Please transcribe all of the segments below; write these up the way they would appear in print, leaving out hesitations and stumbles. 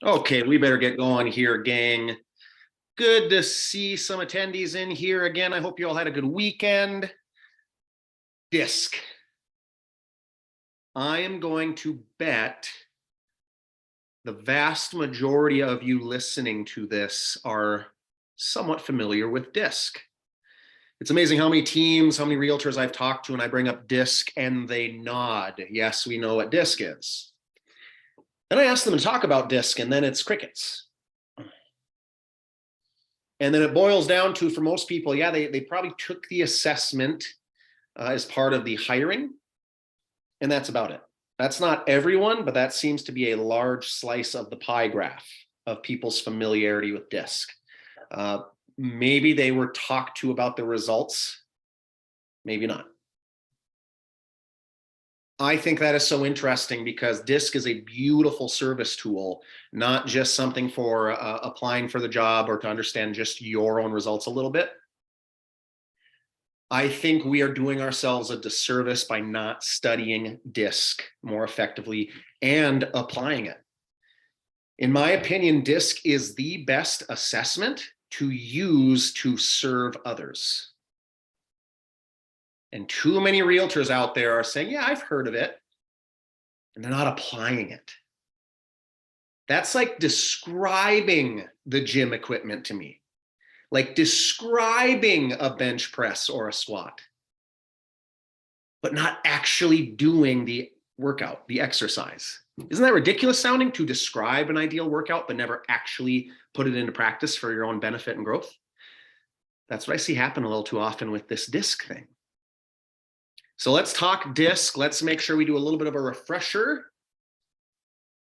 Okay, we better get going here, gang. Good to see some attendees in here again. I hope you all had a good weekend. DiSC. I am going to bet the vast majority of you listening to this are somewhat familiar with DiSC. It's amazing how many teams, how many realtors I've talked to, and I bring up DiSC and they nod. Yes, we know what DiSC is. Then I ask them to talk about DiSC, and then it's crickets. And then it boils down to, for most people, yeah, they probably took the assessment as part of the hiring, and that's about it. That's not everyone, but that seems to be a large slice of the pie graph of people's familiarity with DiSC. Maybe they were talked to about the results, maybe not. I think that is so interesting because DiSC is a beautiful service tool, not just something for applying for the job or to understand just your own results a little bit. I think we are doing ourselves a disservice by not studying DiSC more effectively and applying it. In my opinion, DiSC is the best assessment to use to serve others. And too many realtors out there are saying, yeah, I've heard of it, and they're not applying it. That's like describing the gym equipment to me, like describing a bench press or a squat, but not actually doing the workout, the exercise. Isn't that ridiculous sounding, to describe an ideal workout, but never actually put it into practice for your own benefit and growth? That's what I see happen a little too often with this DiSC thing. So let's talk DiSC. Let's make sure we do a little bit of a refresher.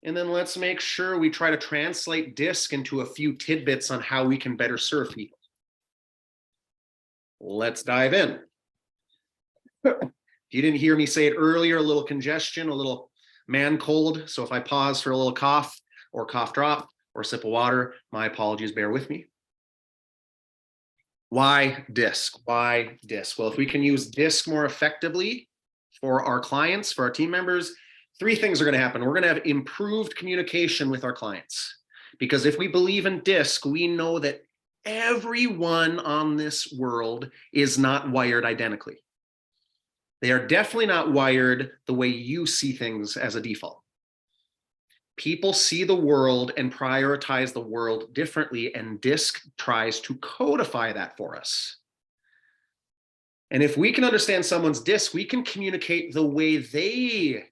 And then let's make sure we try to translate DiSC into a few tidbits on how we can better serve people. Let's dive in. If you didn't hear me say it earlier, a little congestion, a little man cold. So if I pause for a little cough or cough drop or sip of water, my apologies, bear with me. Why DiSC? Why DiSC? Well, if we can use DiSC more effectively for our clients, for our team members, three things are going to happen. We're going to have improved communication with our clients. Because if we believe in DiSC, we know that everyone on this world is not wired identically. They are definitely not wired the way you see things as a default. People see the world and prioritize the world differently, and DiSC tries to codify that for us. And if we can understand someone's DiSC, we can communicate the way they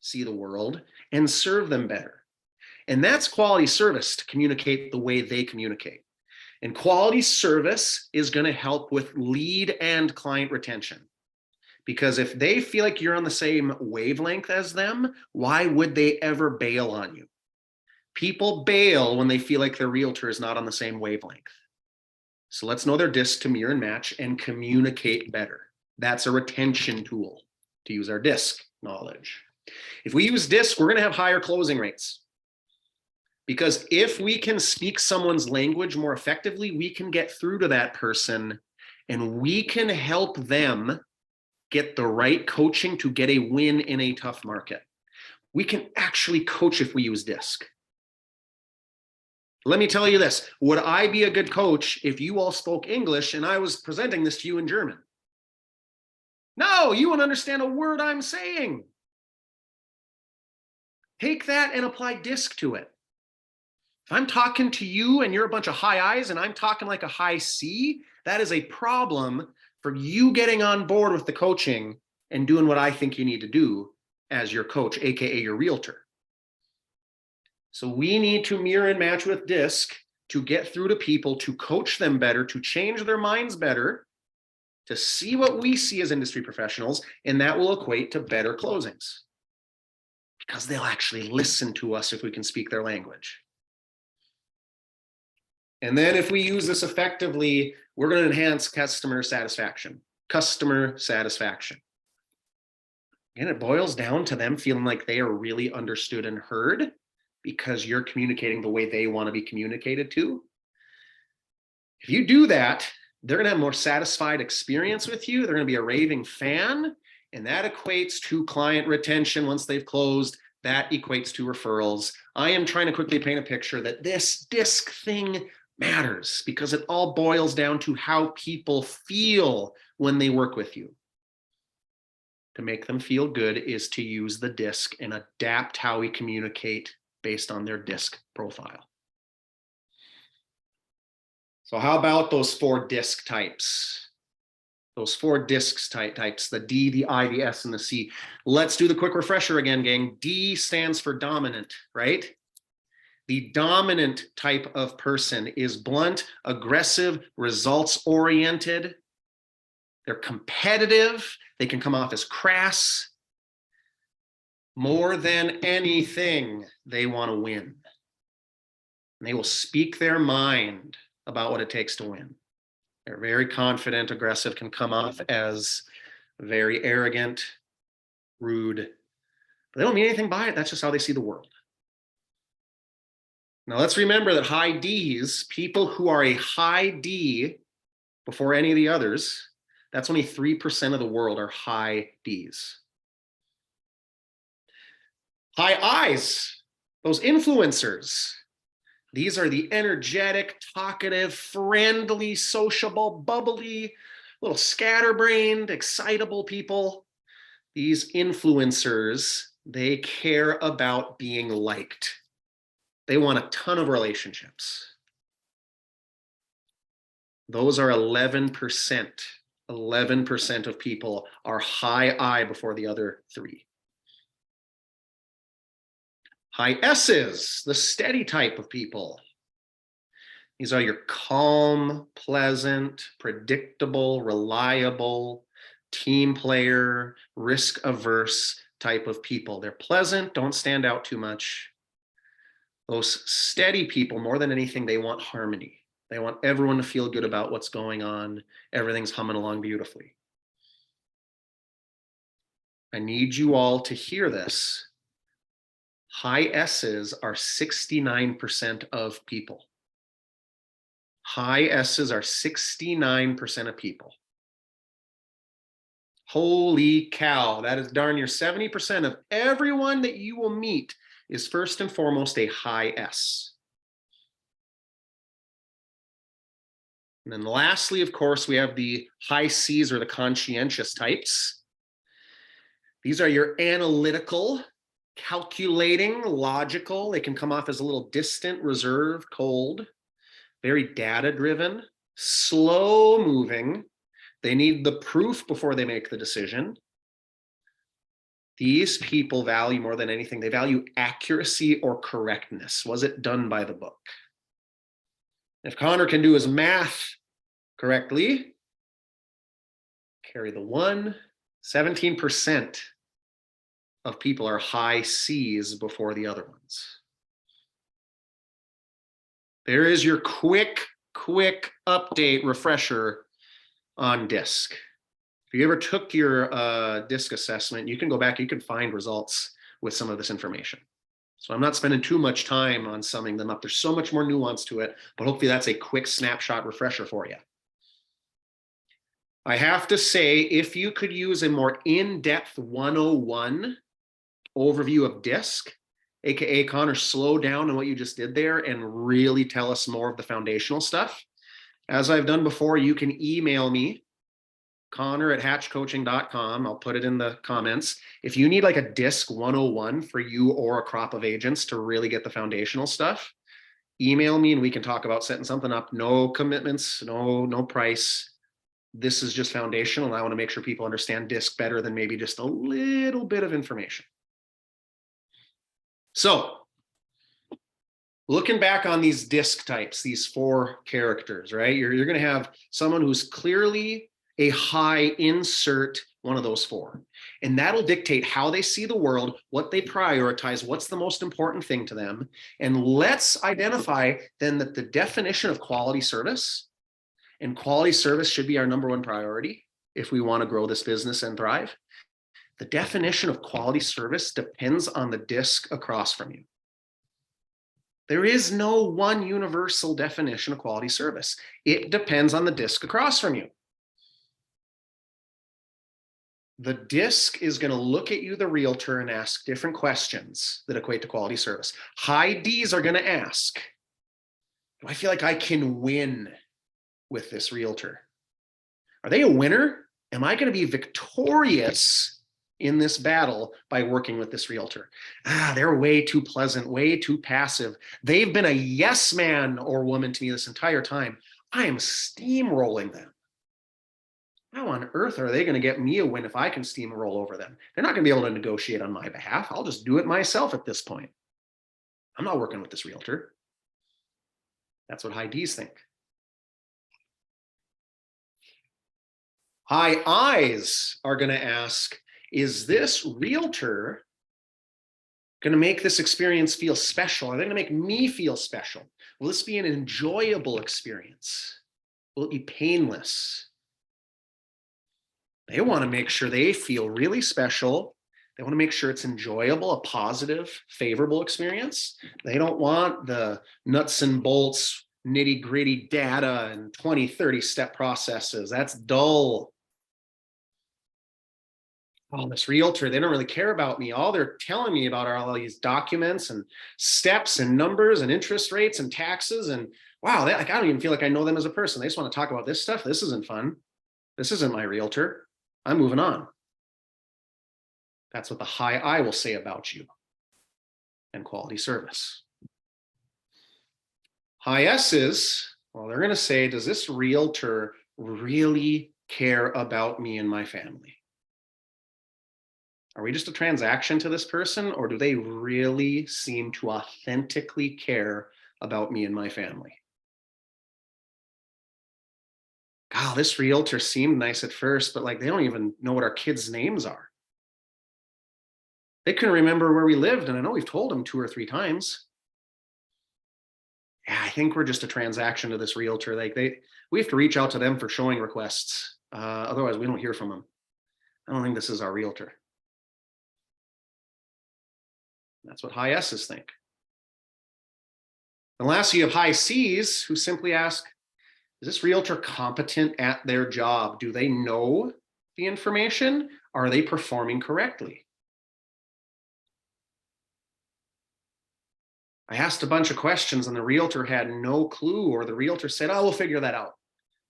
see the world and serve them better. And that's quality service, to communicate the way they communicate. And quality service is going to help with lead and client retention. Because if they feel like you're on the same wavelength as them, why would they ever bail on you? People bail when they feel like their realtor is not on the same wavelength. So let's know their DiSC to mirror and match and communicate better. That's a retention tool, to use our DiSC knowledge. If we use DiSC, we're going to have higher closing rates. Because if we can speak someone's language more effectively, we can get through to that person and we can help them get the right coaching to get a win in a tough market. We can actually coach if we use DiSC. Let me tell you this. Would I be a good coach if you all spoke English and I was presenting this to you in German? No, you wouldn't understand a word I'm saying. Take that and apply DiSC to it. If I'm talking to you and you're a bunch of high I's and I'm talking like a high C, that is a problem for you getting on board with the coaching and doing what I think you need to do as your coach, AKA your realtor. So we need to mirror and match with DiSC to get through to people, to coach them better, to change their minds better, to see what we see as industry professionals, and that will equate to better closings. Because they'll actually listen to us if we can speak their language. And then if we use this effectively, we're going to enhance customer satisfaction. Customer satisfaction. And it boils down to them feeling like they are really understood and heard because you're communicating the way they want to be communicated to. If you do that, they're going to have a more satisfied experience with you. They're going to be a raving fan. And that equates to client retention once they've closed, that equates to referrals. I am trying to quickly paint a picture that this DiSC thing matters because it all boils down to how people feel when they work with you. To make them feel good is to use the DiSC and adapt how we communicate based on their DiSC profile. So how about those 4 DiSC types? Those 4 DiSC types, the D, the I, the S, and the C. Let's do the quick refresher again, gang. D stands for dominant, right? The dominant type of person is blunt, aggressive, results-oriented. They're competitive. They can come off as crass. More than anything, they want to win. And they will speak their mind about what it takes to win. They're very confident, aggressive, can come off as very arrogant, rude. But they don't mean anything by it. That's just how they see the world. Now let's remember that high Ds, people who are a high D before any of the others, that's only 3% of the world are high Ds. High Is, those influencers, these are the energetic, talkative, friendly, sociable, bubbly, little scatterbrained, excitable people. These influencers, they care about being liked. They want a ton of relationships. Those are 11%. 11% of people are high I before the other 3. High S's, the steady type of people. These are your calm, pleasant, predictable, reliable, team player, risk-averse type of people. They're pleasant, don't stand out too much. Those steady people, more than anything, they want harmony. They want everyone to feel good about what's going on. Everything's humming along beautifully. I need you all to hear this. High S's are 69% of people. High S's are 69% of people. Holy cow, that is darn near 70% of everyone that you will meet is first and foremost a high S. And then lastly, of course, we have the high C's or the conscientious types. These are your analytical, calculating, logical. They can come off as a little distant, reserved, cold, very data-driven, slow-moving. They need the proof before they make the decision. These people value more than anything. They value accuracy or correctness. Was it done by the book? If Connor can do his math correctly, carry the 1, 17% of people are high C's before the other ones. There is your quick update refresher on DiSC. If you ever took your DiSC assessment, you can go back, you can find results with some of this information. So I'm not spending too much time on summing them up. There's so much more nuance to it, but hopefully that's a quick snapshot refresher for you. I have to say, if you could use a more in-depth 101 overview of DiSC, AKA Connor, slow down on what you just did there and really tell us more of the foundational stuff. As I've done before, you can email me, connor@hatchcoaching.com. I'll put it in the comments. If you need like a DiSC 101 for you or a crop of agents to really get the foundational stuff, email me and we can talk about setting something up. No commitments, no price. This is just foundational, and I want to make sure people understand DiSC better than maybe just a little bit of information. So, looking back on these DiSC types, these 4 characters, right? You're going to have someone who's clearly a high insert one of those 4. And that'll dictate how they see the world, what they prioritize, what's the most important thing to them. And let's identify then that the definition of quality service, and quality service should be our #1 priority if we want to grow this business and thrive. The definition of quality service depends on the DiSC across from you. There is no one universal definition of quality service. It depends on the DiSC across from you. The DiSC is going to look at you, the realtor, and ask different questions that equate to quality service. High Ds are going to ask, do I feel like I can win with this realtor? Are they a winner? Am I going to be victorious in this battle by working with this realtor? They're way too pleasant, way too passive. They've been a yes man or woman to me this entire time. I am steamrolling them. How on earth are they going to get me a win if I can steamroll over them? They're not going to be able to negotiate on my behalf. I'll just do it myself at this point. I'm not working with this realtor. That's what high Ds think. High Is are going to ask, is this realtor going to make this experience feel special? Are they going to make me feel special? Will this be an enjoyable experience? Will it be painless? They want to make sure they feel really special. They want to make sure it's enjoyable, a positive, favorable experience. They don't want the nuts and bolts, nitty gritty data and 20, 30 step processes. That's dull. Oh, this realtor, they don't really care about me. All they're telling me about are all these documents and steps and numbers and interest rates and taxes. And wow, I don't even feel like I know them as a person. They just want to talk about this stuff. This isn't fun. This isn't my realtor. I'm moving on. That's what the high I will say about you and quality service. High S's, well, they're going to say, does this realtor really care about me and my family? Are we just a transaction to this person, or do they really seem to authentically care about me and my family? God, this realtor seemed nice at first, but like they don't even know what our kids' names are. They couldn't remember where we lived, and I know we've told them 2 or 3 times. Yeah, I think we're just a transaction to this realtor. Like we have to reach out to them for showing requests. Otherwise, we don't hear from them. I don't think this is our realtor. That's what high S's think. And lastly, you have high C's who simply ask, is this realtor competent at their job? Do they know the information? Are they performing correctly? I asked a bunch of questions and the realtor had no clue, or the realtor said, oh, we'll figure that out.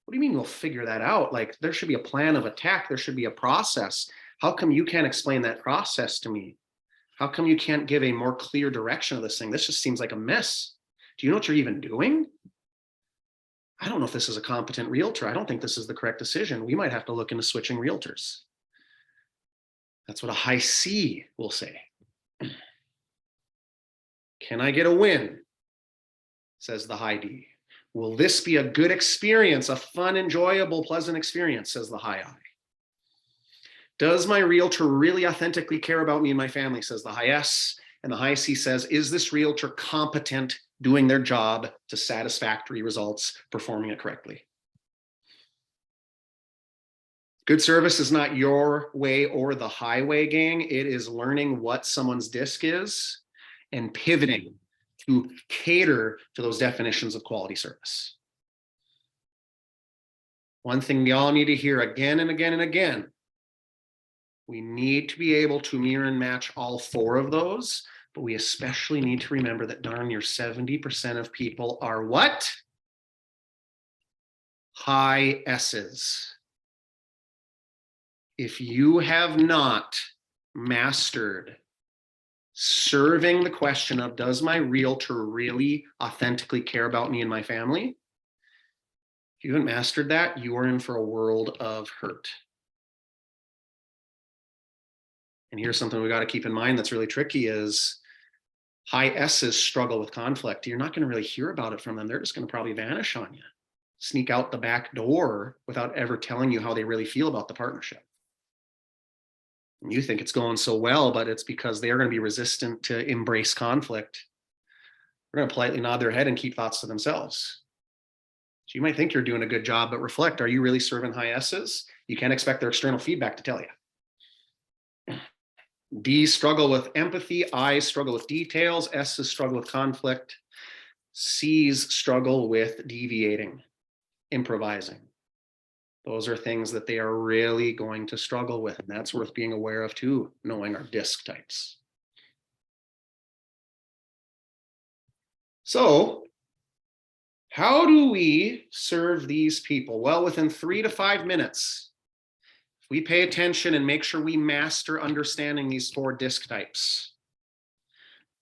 What do you mean we'll figure that out? Like there should be a plan of attack. There should be a process. How come you can't explain that process to me? How come you can't give a more clear direction of this thing? This just seems like a mess. Do you know what you're even doing? I don't know if this is a competent realtor. I don't think this is the correct decision. We might have to look into switching realtors. That's what a high C will say. Can I get a win? Says the high D. Will this be a good experience, a fun, enjoyable, pleasant experience? Says the high I. Does my realtor really authentically care about me and my family? Says the high S. And the high C says, is this realtor competent, doing their job to satisfactory results, performing it correctly? Good service is not your way or the highway, gang. It is learning what someone's DiSC is and pivoting to cater to those definitions of quality service. One thing y'all need to hear again and again and again, we need to be able to mirror and match all 4 of those, but we especially need to remember that darn near 70% of people are what? High S's. If you have not mastered serving the question of, does my realtor really authentically care about me and my family? If you haven't mastered that, you are in for a world of hurt. And here's something we got to keep in mind that's really tricky is high S's struggle with conflict. You're not going to really hear about it from them. They're just going to probably vanish on you, sneak out the back door without ever telling you how they really feel about the partnership. And you think it's going so well, but it's because they are going to be resistant to embrace conflict. They're going to politely nod their head and keep thoughts to themselves. So you might think you're doing a good job, but reflect, are you really serving high S's? You can't expect their external feedback to tell you. D's struggle with empathy, I's struggle with details, S's struggle with conflict, C's struggle with deviating, improvising. Those are things that they are really going to struggle with, and that's worth being aware of too, knowing our DiSC types. So how do we serve these people? Well, within 3 to 5 minutes, if we pay attention and make sure we master understanding these 4 DiSC types,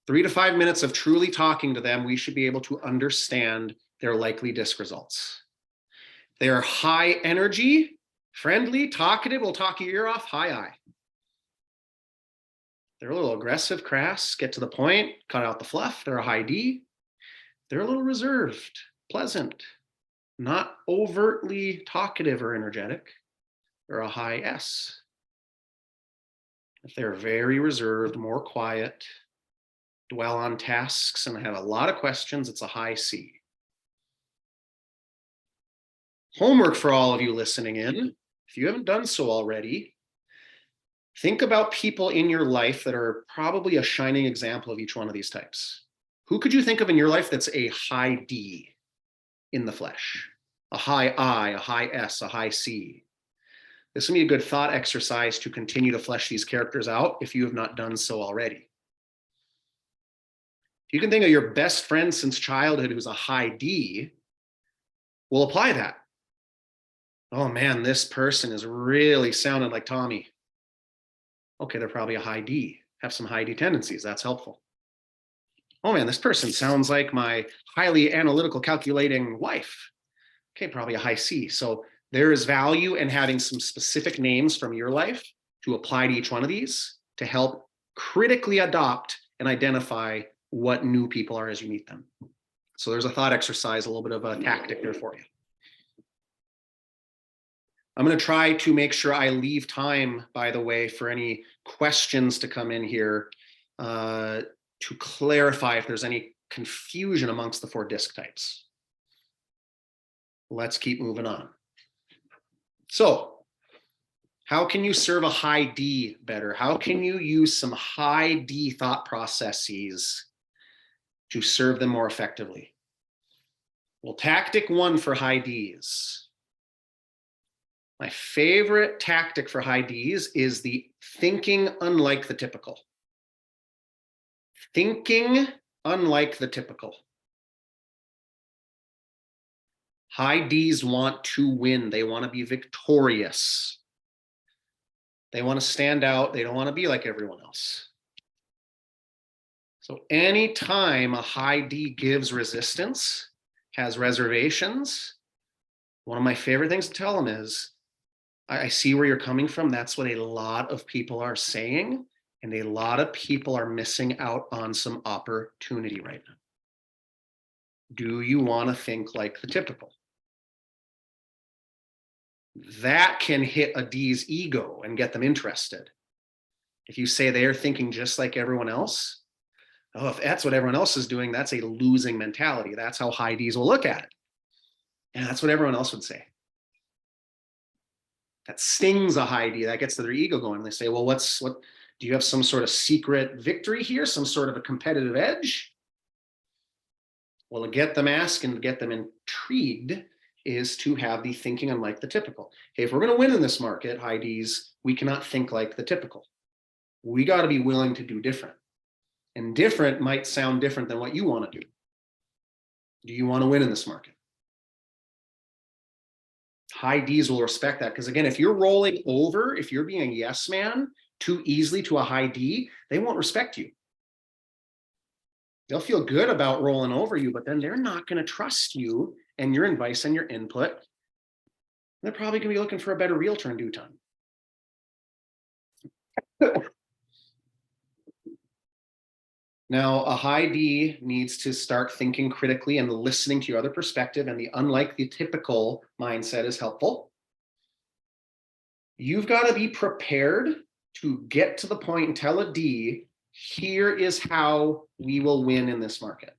3 to 5 minutes of truly talking to them, we should be able to understand their likely DiSC results. They are high energy, friendly, talkative, will talk your ear off, high I. They're a little aggressive, crass, get to the point, cut out the fluff. They're a high D. They're a little reserved, pleasant, not overtly talkative or energetic. They're a high S. If they're very reserved, more quiet, dwell on tasks, and have a lot of questions, it's a high C. Homework for all of you listening in, if you haven't done so already, think about people in your life that are probably a shining example of each one of these types. Who could you think of in your life that's a high D in the flesh? A high I, a high S, a high C. This will be a good thought exercise to continue to flesh these characters out if you have not done so already. If you can think of your best friend since childhood who's a high D, we'll apply that. Oh man, this person is really sounding like Tommy. Okay, they're probably a high D, have some high D tendencies. That's helpful. Oh man, this person sounds like my highly analytical calculating wife. Okay, probably a high C. So there is value in having some specific names from your life to apply to each one of these to help critically adopt and identify what new people are as you meet them. So there's a thought exercise, a little bit of a tactic there for you. I'm going to try to make sure I leave time, by the way, for any questions to come in here to clarify if there's any confusion amongst the 4 DiSC types. Let's keep moving on. So how can you serve a high D better? How can you use some high D thought processes to serve them more effectively? Well, tactic 1 for high Ds. My favorite tactic for high Ds is the thinking unlike the typical. Thinking unlike the typical. High Ds want to win. They want to be victorious. They want to stand out. They don't want to be like everyone else. So anytime a high D gives resistance, has reservations, one of my favorite things to tell them is, I see where you're coming from. That's what a lot of people are saying. And a lot of people are missing out on some opportunity right now. Do you want to think like the typical? That can hit a D's ego and get them interested. If you say they're thinking just like everyone else, oh, if that's what everyone else is doing, that's a losing mentality. That's how high D's will look at it. And that's what everyone else would say. That stings a high D. That gets to their ego going. They say, well, what do you have some sort of secret victory here? Some sort of a competitive edge? Well, to get them asking, to get them intrigued is to have the thinking unlike the typical. Hey, if we're going to win in this market, high Ds, we cannot think like the typical. We got to be willing to do different. And different might sound different than what you want to do. Do you want to win in this market? High Ds will respect that, because again, if you're rolling over, if you're being a yes man too easily to a high D, they won't respect you. They'll feel good about rolling over you, but then they're not going to trust you and your advice and your input. They're probably going to be looking for a better realtor in due time. Now, a high D needs to start thinking critically and listening to your other perspective, and the unlike the typical mindset is helpful. You've got to be prepared to get to the point and tell a D, here is how we will win in this market.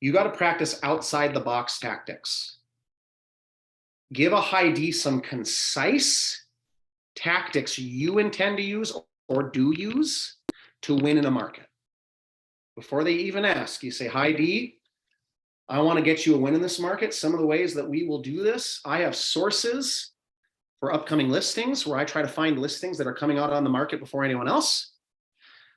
You got to practice outside the box tactics. Give a high D some concise tactics you intend to use or do use to win in a market. Before they even ask, you say, hi D, I want to get you a win in this market. Some of the ways that we will do this, I have sources for upcoming listings, where I try to find listings that are coming out on the market before anyone else.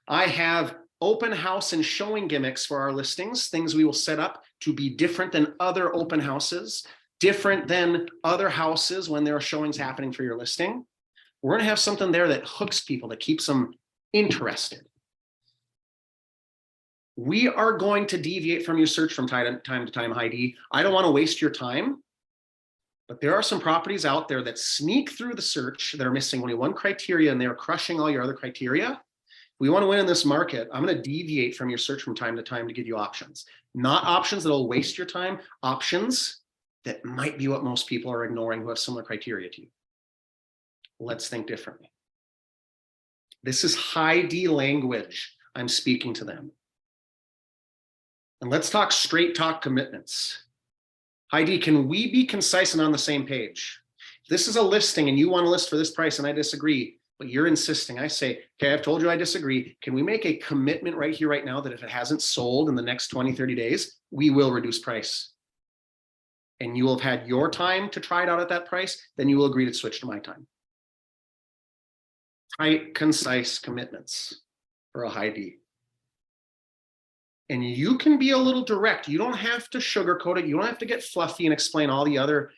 I have open house and showing gimmicks for our listings, things we will set up to be different than other open houses, different than other houses when there are showings happening for your listing. We're going to have something there that hooks people, that keeps them interested. We are going to deviate from your search from time to time, Heidi. I don't want to waste your time, but there are some properties out there that sneak through the search that are missing only one criteria and they're crushing all your other criteria. We want to win in this market. I'm going to deviate from your search from time to time to give you options, not options that will waste your time, options that might be what most people are ignoring who have similar criteria to you. Let's think differently. This is high D language I'm speaking to them. And let's talk straight talk commitments. Heidi, can we be concise and on the same page? If this is a listing and you want to list for this price and I disagree, but you're insisting, I say, okay, I've told you I disagree. Can we make a commitment right here, right now, that if it hasn't sold in the next 20, 30 days, we will reduce price? And you will have had your time to try it out at that price, then you will agree to switch to my time. Tight, concise commitments for a high D. And you can be a little direct. You don't have to sugarcoat it. You don't have to get fluffy and explain all the other,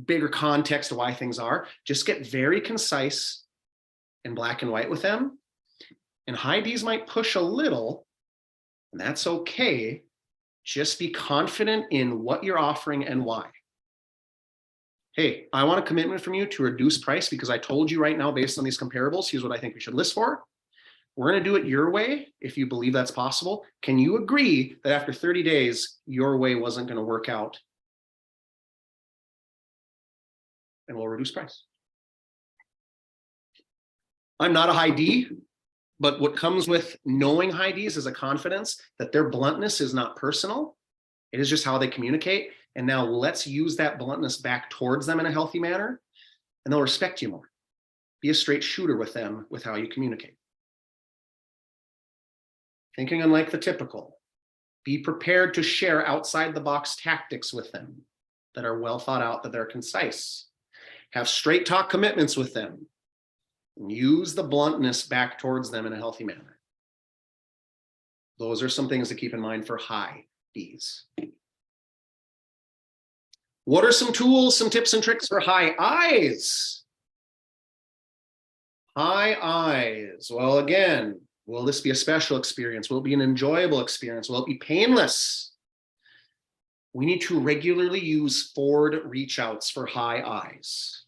bigger context of why things are. Just get very concise and black and white with them. And high Ds might push a little, and that's okay. Just be confident in what you're offering and why. Hey, I want a commitment from you to reduce price because I told you right now, based on these comparables, here's what I think we should list for. We're going to do it your way if you believe that's possible. Can you agree that after 30 days, your way wasn't going to work out? And we'll reduce price. I'm not a high D, but what comes with knowing high Ds is a confidence that their bluntness is not personal. It is just how they communicate. And now let's use that bluntness back towards them in a healthy manner, and they'll respect you more. Be a straight shooter with them with how you communicate. Thinking unlike the typical. Be prepared to share outside the box tactics with them that are well thought out, that they're concise. Have straight talk commitments with them. And use the bluntness back towards them in a healthy manner. Those are some things to keep in mind for high Ds. What are some tools, some tips and tricks for high Is? High Is. Well, again, will this be a special experience? Will it be an enjoyable experience? Will it be painless? We need to regularly use forward reach outs for high Is.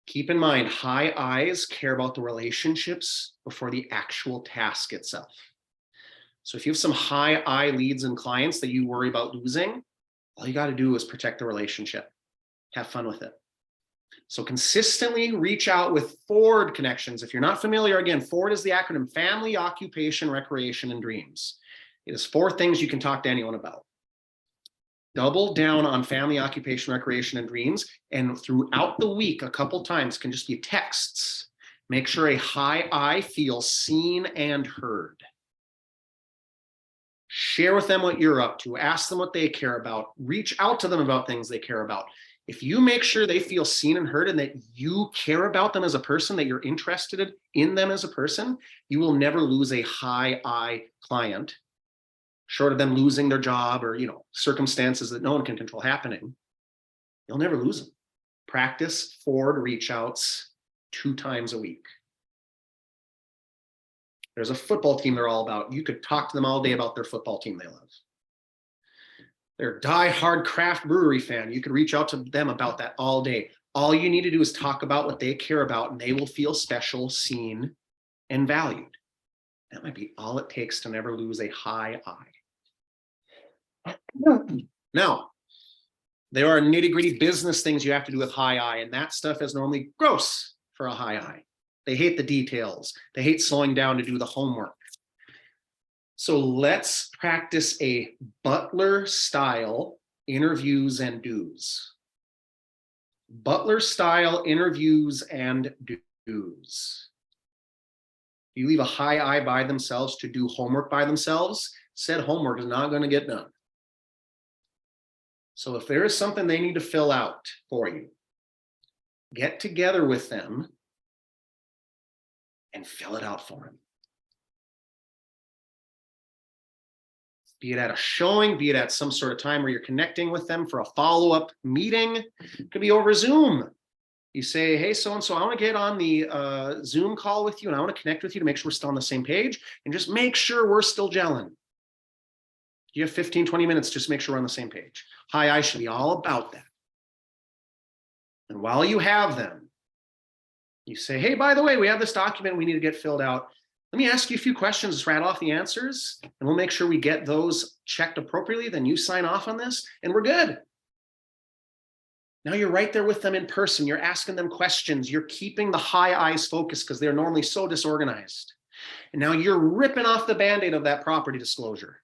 Keep in mind, high Is care about the relationships before the actual task itself. So if you have some high I leads and clients that you worry about losing, all you got to do is protect the relationship. Have fun with it. So consistently reach out with forward connections. If you're not familiar, again, forward is the acronym family, occupation, recreation, and dreams. It is 4 things you can talk to anyone about. Double down on family, occupation, recreation, and dreams. And throughout the week, a couple times can just be texts. Make sure a high I feels seen and heard. Share with them what you're up to. Ask them what they care about. Reach out to them about things they care about. If you make sure they feel seen and heard and that you care about them as a person, that you're interested in them as a person, you will never lose a high I client, short of them losing their job or, circumstances that no one can control happening. You'll never lose them. Practice forward reach outs 2 times a week. There's a football team they're all about. You could talk to them all day about their football team they love. They're a die-hard craft brewery fan. You could reach out to them about that all day. All you need to do is talk about what they care about, and they will feel special, seen, and valued. That might be all it takes to never lose a high I. Now, there are nitty-gritty business things you have to do with high I, and that stuff is normally gross for a high I. They hate the details. They hate slowing down to do the homework. So let's practice a Butler style interviews and do's. Butler style interviews and do's. You leave a high I by themselves to do homework by themselves, said homework is not going to get done. So if there is something they need to fill out for you, get together with them and fill it out for them. Be it at a showing, be it at some sort of time where you're connecting with them for a follow-up meeting. It could be over Zoom. You say, hey, so-and-so, I want to get on the Zoom call with you and I want to connect with you to make sure we're still on the same page and just make sure we're still gelling. You have 15, 20 minutes, just make sure we're on the same page. I should be all about that. And while you have them, you say, hey, by the way, we have this document we need to get filled out. Let me ask you a few questions, just rattle off the answers, and we'll make sure we get those checked appropriately. Then you sign off on this, and we're good. Now you're right there with them in person. You're asking them questions. You're keeping the high eyes focused because they're normally so disorganized. And now you're ripping off the Band-Aid of that property disclosure,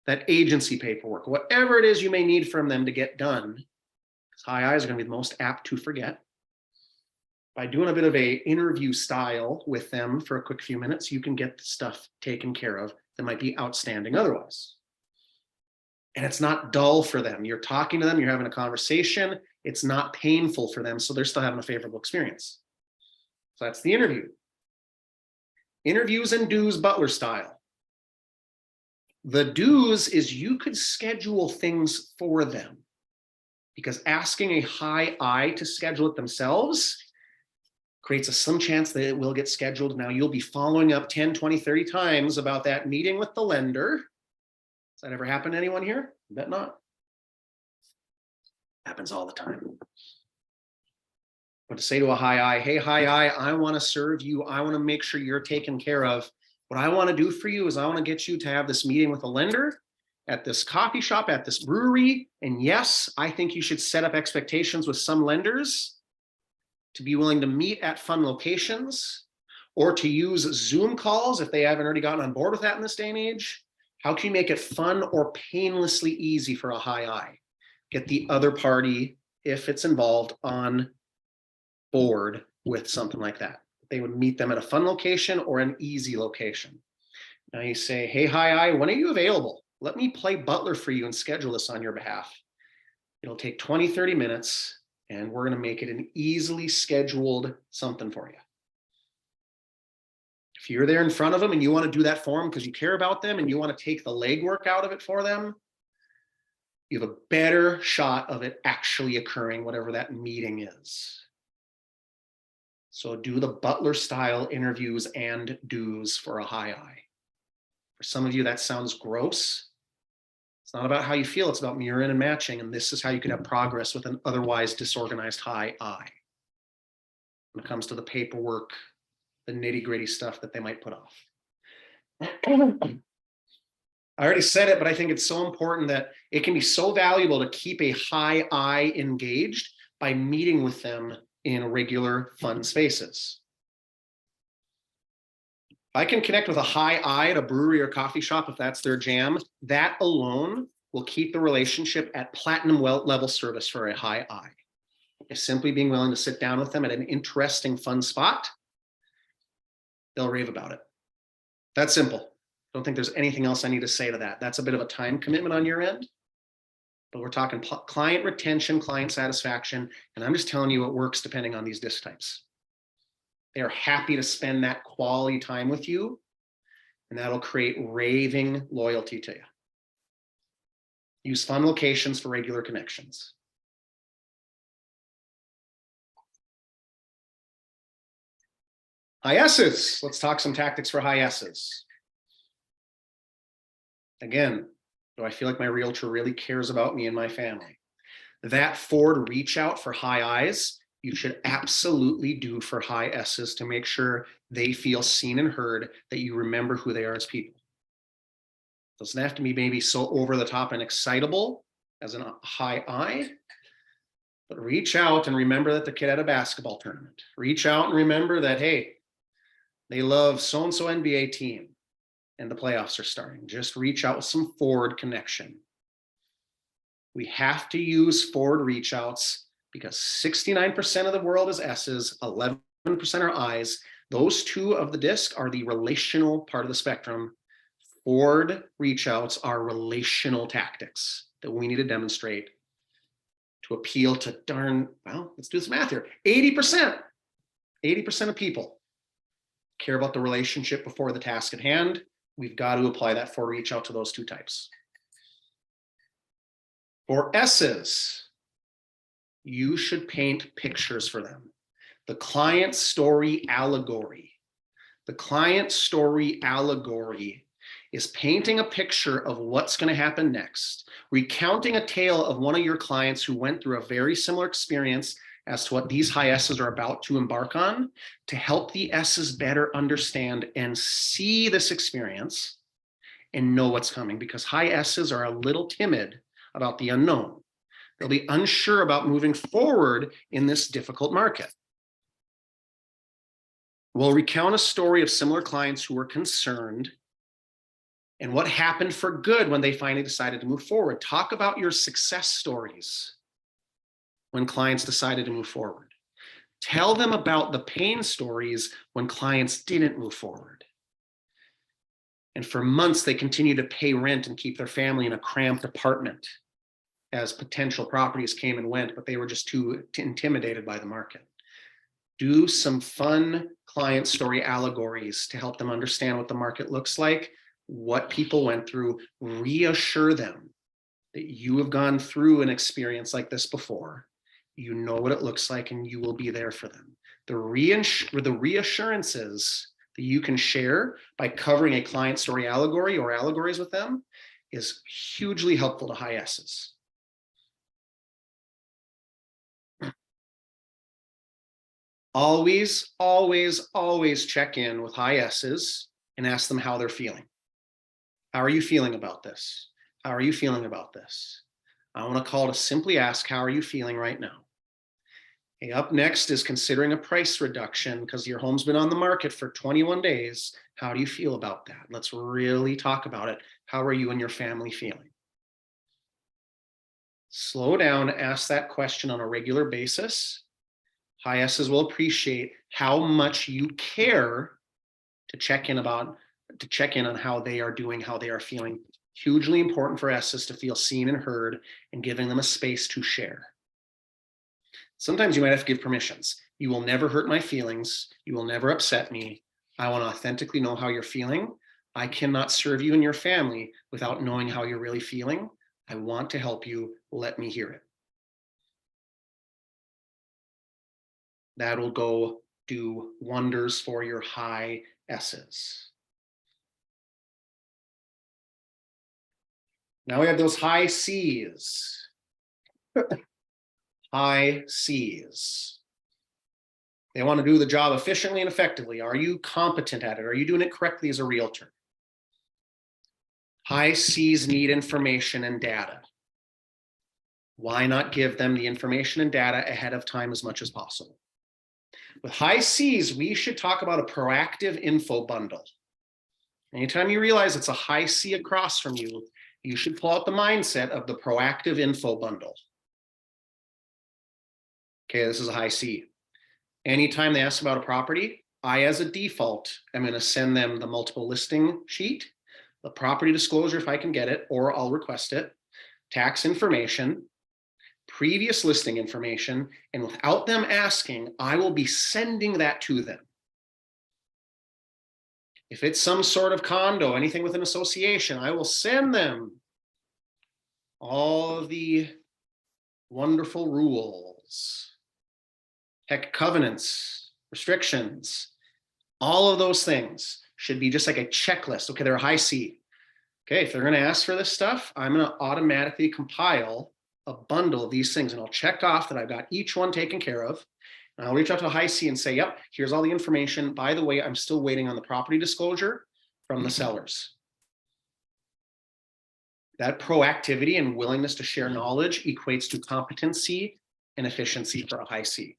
that agency paperwork, whatever it is you may need from them to get done. Because high eyes are going to be the most apt to forget. By doing a bit of a interview style with them for a quick few minutes, you can get the stuff taken care of that might be outstanding otherwise. And it's not dull for them. You're talking to them, you're having a conversation. It's not painful for them, so they're still having a favorable experience. So that's the interview. Interviews and do's Butler style. The do's is you could schedule things for them, because asking a high I to schedule it themselves creates a slim chance that it will get scheduled. Now you'll be following up 10, 20, 30 times about that meeting with the lender. Does that ever happen to anyone here? I bet not. Happens all the time. But to say to a high I, hey, high I want to serve you. I want to make sure you're taken care of. What I want to do for you is I want to get you to have this meeting with a lender at this coffee shop, at this brewery. And yes, I think you should set up expectations with some lenders to be willing to meet at fun locations or to use Zoom calls if they haven't already gotten on board with that in this day and age. How can you make it fun or painlessly easy for a high I? Get the other party, if it's involved, on board with something like that. They would meet them at a fun location or an easy location. Now you say, hey, high I, when are you available? Let me play butler for you and schedule this on your behalf. It'll take 20, 30 minutes. And we're going to make it an easily scheduled something for you. If you're there in front of them and you want to do that for them because you care about them and you want to take the legwork out of it for them, you have a better shot of it actually occurring, whatever that meeting is. So do the butler style interviews and do's for a high I. For some of you, that sounds gross. It's not about how you feel, it's about mirroring and matching, and this is how you can have progress with an otherwise disorganized high I. When it comes to the paperwork, the nitty-gritty stuff that they might put off. I already said it, but I think it's so important that it can be so valuable to keep a high I engaged by meeting with them in regular fun spaces. I can connect with a high I at a brewery or coffee shop if that's their jam. That alone will keep the relationship at platinum level service for a high I. If simply being willing to sit down with them at an interesting, fun spot, they'll rave about it. That's simple. Don't think there's anything else I need to say to that. That's a bit of a time commitment on your end, but we're talking client retention, client satisfaction, and I'm just telling you what works depending on these DiSC types. They're happy to spend that quality time with you, and that'll create raving loyalty to you. Use fun locations for regular connections. High S's. Let's talk some tactics for high S's. Again, do I feel like my realtor really cares about me and my family? That forward reach out for high I's, you should absolutely do for high S's to make sure they feel seen and heard, that you remember who they are as people. Doesn't have to be maybe so over the top and excitable as a high I, but reach out and remember that the kid at a basketball tournament. Reach out and remember that, hey, they love so-and-so NBA team and the playoffs are starting. Just reach out with some forward connection. We have to use forward reach outs because 69% of the world is S's, 11% are I's. Those two of the DiSC are the relational part of the spectrum. Forward reach outs are relational tactics that we need to demonstrate to appeal to well, let's do this math here. 80% of people care about the relationship before the task at hand. We've got to apply that for reach out to those two types. For S's, you should paint pictures for them. The client story allegory. The client story allegory is painting a picture of what's going to happen next, recounting a tale of one of your clients who went through a very similar experience as to what these high S's are about to embark on, to help the S's better understand and see this experience and know what's coming, because high S's are a little timid about the unknown. They'll be unsure about moving forward in this difficult market. We'll recount a story of similar clients who were concerned and what happened for good when they finally decided to move forward. Talk about your success stories when clients decided to move forward. Tell them about the pain stories when clients didn't move forward. And for months, they continued to pay rent and keep their family in a cramped apartment as potential properties came and went, but they were just too intimidated by the market. Do some fun client story allegories to help them understand what the market looks like, what people went through. Reassure them that you have gone through an experience like this before. You know what it looks like, and you will be there for them. The reassurances that you can share by covering a client story allegory or allegories with them is hugely helpful to high S's. Always, always, always check in with high S's and ask them how they're feeling. How are you feeling about this? How are you feeling about this? I want to call to simply ask, how are you feeling right now? Okay, up next is considering a price reduction because your home's been on the market for 21 days. How do you feel about that? Let's really talk about it. How are you and your family feeling? Slow down, ask that question on a regular basis. High S's will appreciate how much you care to check in on how they are doing, how they are feeling. Hugely important for S's to feel seen and heard, and giving them a space to share. Sometimes you might have to give permissions. You will never hurt my feelings. You will never upset me. I want to authentically know how you're feeling. I cannot serve you and your family without knowing how you're really feeling. I want to help you. Let me hear it. That'll go do wonders for your high S's. Now we have those high C's. High C's. They want to do the job efficiently and effectively. Are you competent at it? Are you doing it correctly as a realtor? High C's need information and data. Why not give them the information and data ahead of time as much as possible? With high C's, we should talk about a proactive info bundle. Anytime you realize it's a high C across from you, you should pull out the mindset of the proactive info bundle. Okay, this is a high C. Anytime they ask about a property, I, as a default, am going to send them the multiple listing sheet, the property disclosure if I can get it, or I'll request it, tax information, previous listing information, and without them asking, I will be sending that to them. If it's some sort of condo, anything with an association, I will send them all of the wonderful rules, heck, covenants, restrictions, all of those things should be just like a checklist. Okay, they're a high C. Okay, if they're going to ask for this stuff, I'm going to automatically compile a bundle of these things, and I'll check off that I've got each one taken care of. And I'll reach out to a high C and say, yep, here's all the information. By the way, I'm still waiting on the property disclosure from the sellers. That proactivity and willingness to share knowledge equates to competency and efficiency for a high C.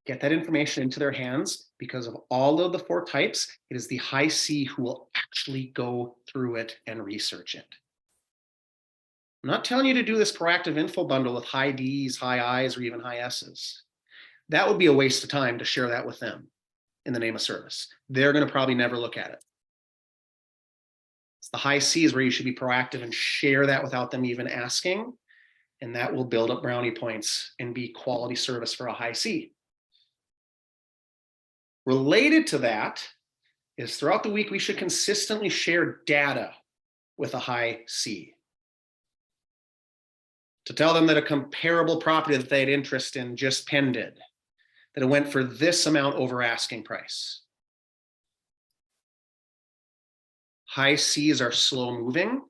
Get that information into their hands, because of all of the 4 types, it is the high C who will actually go through it and research it. I'm not telling you to do this proactive info bundle with high D's, high I's, or even high S's. That would be a waste of time to share that with them in the name of service. They're going to probably never look at it. It's the high C's where you should be proactive and share that without them even asking. And that will build up brownie points and be quality service for a high C. Related to that is throughout the week, we should consistently share data with a high C. To tell them that a comparable property that they had interest in just pended, that it went for this amount over asking price. High C's are slow moving.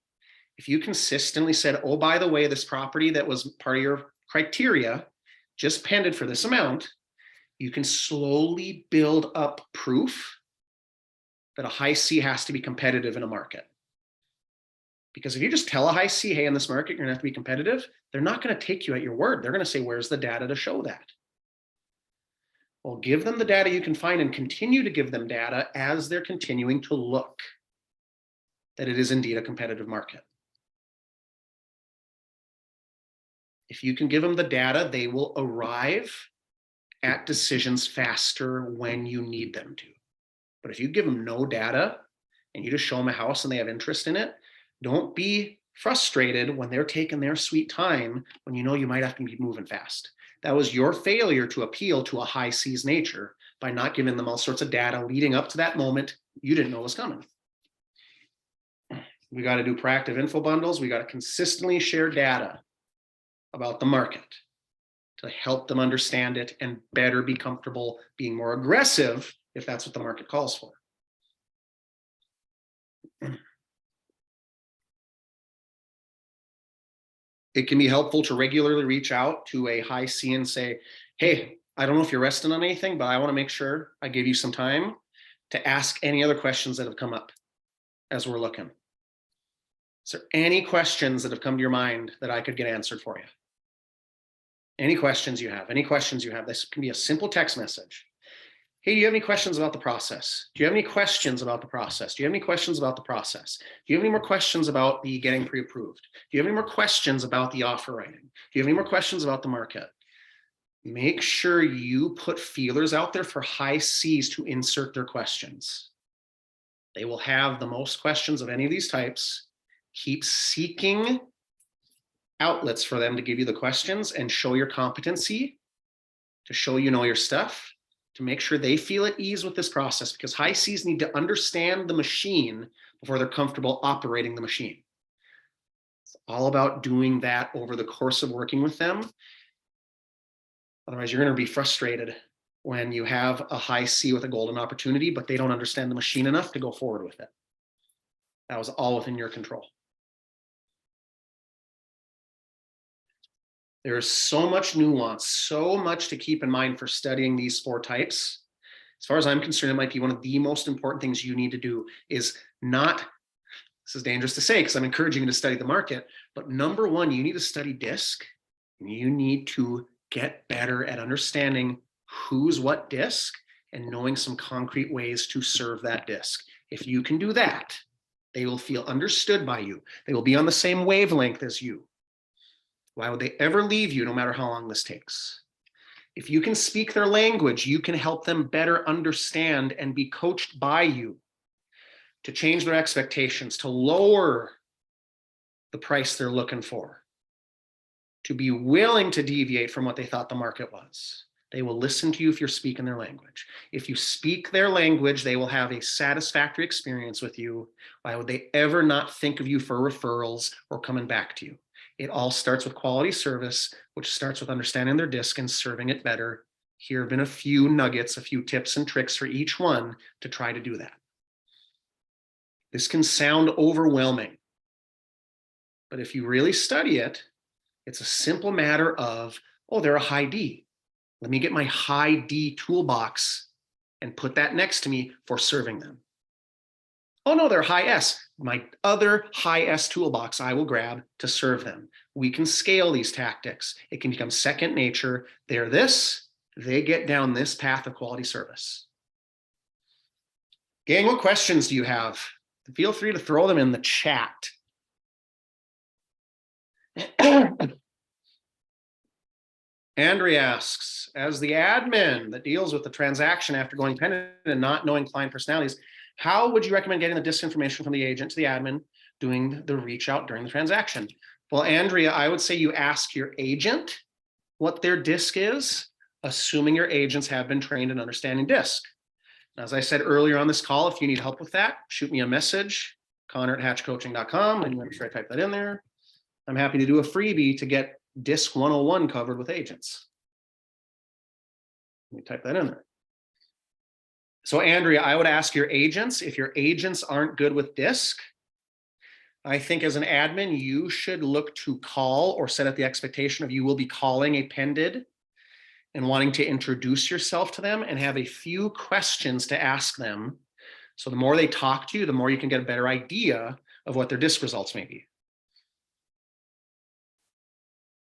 If you consistently said, oh, by the way, this property that was part of your criteria just pended for this amount, you can slowly build up proof that a high C has to be competitive in a market. Because if you just tell a high C, hey, in this market, you're gonna have to be competitive, they're not gonna take you at your word. They're gonna say, where's the data to show that? Well, give them the data you can find and continue to give them data as they're continuing to look that it is indeed a competitive market. If you can give them the data, they will arrive at decisions faster when you need them to. But if you give them no data and you just show them a house and they have interest in it, don't be frustrated when they're taking their sweet time when you know you might have to be moving fast. That was your failure to appeal to a high C's nature by not giving them all sorts of data leading up to that moment you didn't know was coming. We got to do proactive info bundles. We got to consistently share data about the market to help them understand it and better be comfortable being more aggressive if that's what the market calls for. It can be helpful to regularly reach out to a high C and say, hey, I don't know if you're resting on anything, but I want to make sure I give you some time to ask any other questions that have come up as we're looking. Is there any questions that have come to your mind that I could get answered for you? Any questions you have, this can be a simple text message. Hey, do you have any questions about the process? Do you have any questions about the process? Do you have any questions about the process? Do you have any more questions about the getting pre-approved? Do you have any more questions about the offer writing? Do you have any more questions about the market? Make sure you put feelers out there for high C's to insert their questions. They will have the most questions of any of these types. Keep seeking outlets for them to give you the questions and show your competency, to show you know your stuff, to make sure they feel at ease with this process, because high C's need to understand the machine before they're comfortable operating the machine. It's all about doing that over the course of working with them. Otherwise, you're going to be frustrated when you have a high C with a golden opportunity, but they don't understand the machine enough to go forward with it. That was all within your control. There is so much nuance, so much to keep in mind for studying these 4 types. As far as I'm concerned, it might be one of the most important things you need to do is not, this is dangerous to say because I'm encouraging you to study the market, but number 1, you need to study DiSC. And you need to get better at understanding who's what DiSC and knowing some concrete ways to serve that DiSC. If you can do that, they will feel understood by you. They will be on the same wavelength as you. Why would they ever leave you no matter how long this takes? If you can speak their language, you can help them better understand and be coached by you to change their expectations, to lower the price they're looking for, to be willing to deviate from what they thought the market was. They will listen to you if you're speaking their language. If you speak their language, they will have a satisfactory experience with you. Why would they ever not think of you for referrals or coming back to you? It all starts with quality service, which starts with understanding their DiSC and serving it better. Here have been a few nuggets, a few tips and tricks for each one to try to do that. This can sound overwhelming, but if you really study it, it's a simple matter of, oh, they're a high D. Let me get my high D toolbox and put that next to me for serving them. Oh no, they're high S. My other high S toolbox I will grab to serve them. We can scale these tactics. It can become second nature. They're this, they get down this path of quality service. Gang, what questions do you have? Feel free to throw them in the chat. Andrea asks, as the admin that deals with the transaction after going pending and not knowing client personalities, how would you recommend getting the DiSC information from the agent to the admin doing the reach out during the transaction? Well, Andrea, I would say you ask your agent what their DiSC is, assuming your agents have been trained in understanding DiSC. As I said earlier on this call, if you need help with that, shoot me a message, connor@hatchcoaching.com, and make sure I type that in there. I'm happy to do a freebie to get DiSC 101 covered with agents. Let me type that in there. So Andrea, I would ask your agents, if your agents aren't good with DiSC, I think as an admin, you should look to call or set up the expectation of you will be calling a pended and wanting to introduce yourself to them and have a few questions to ask them. So the more they talk to you, the more you can get a better idea of what their DiSC results may be.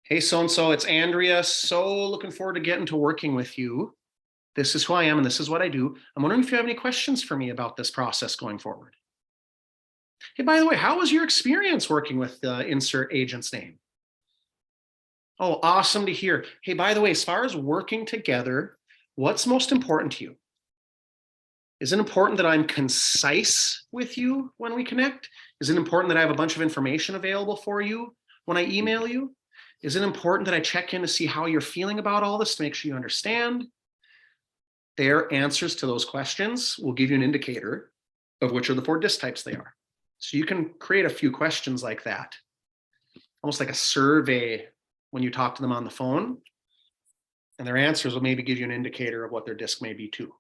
Hey, so-and-so, it's Andrea. So looking forward to getting to working with you. This is who I am and this is what I do. I'm wondering if you have any questions for me about this process going forward. Hey, by the way, how was your experience working with the insert agent's name? Oh, awesome to hear. Hey, by the way, as far as working together, what's most important to you? Is it important that I'm concise with you when we connect? Is it important that I have a bunch of information available for you when I email you? Is it important that I check in to see how you're feeling about all this to make sure you understand? Their answers to those questions will give you an indicator of which of the 4 DiSC types they are. So you can create a few questions like that, almost like a survey when you talk to them on the phone, and their answers will maybe give you an indicator of what their DiSC may be too.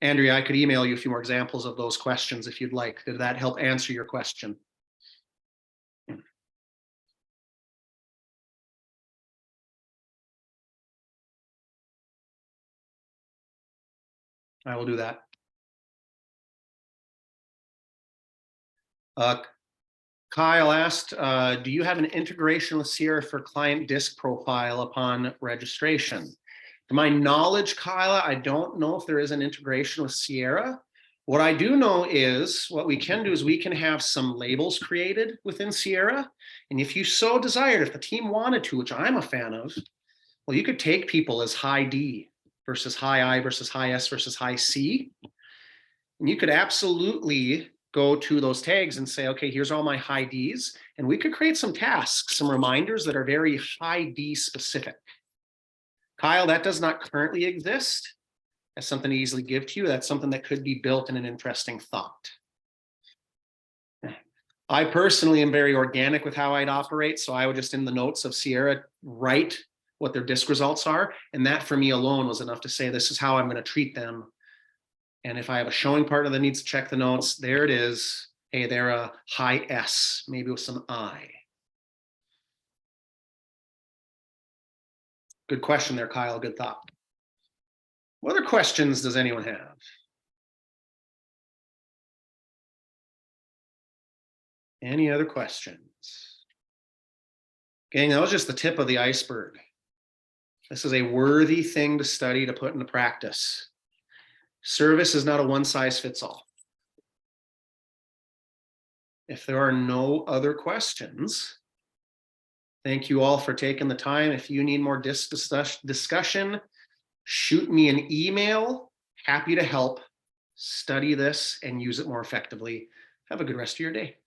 Andrea, I could email you a few more examples of those questions if you'd like. Did that help answer your question? I will do that. Kyle asked, do you have an integration with Sierra for client DiSC profile upon registration? To my knowledge, Kyla, I don't know if there is an integration with Sierra. What I do know is what we can do is we can have some labels created within Sierra. And if you so desired, if the team wanted to, which I'm a fan of, well, you could take people as high D versus high I versus high S versus high C. And you could absolutely go to those tags and say, okay, here's all my high Ds. And we could create some tasks, some reminders that are very high D specific. Kyle, that does not currently exist. That's something to easily give to you. That's something that could be built in an interesting thought. I personally am very organic with how I'd operate. So I would just in the notes of Sierra write what their DiSC results are. And that for me alone was enough to say, this is how I'm going to treat them. And if I have a showing partner that needs to check the notes, there it is. Hey, they're a high S, maybe with some I. Good question there, Kyle. Good thought. What other questions does anyone have? Any other questions? Gang, that was just the tip of the iceberg. This is a worthy thing to study, to put into practice. Service is not a one-size-fits-all. If there are no other questions, thank you all for taking the time. If you need more DiSC discussion, shoot me an email. Happy to help. Study this and use it more effectively. Have a good rest of your day.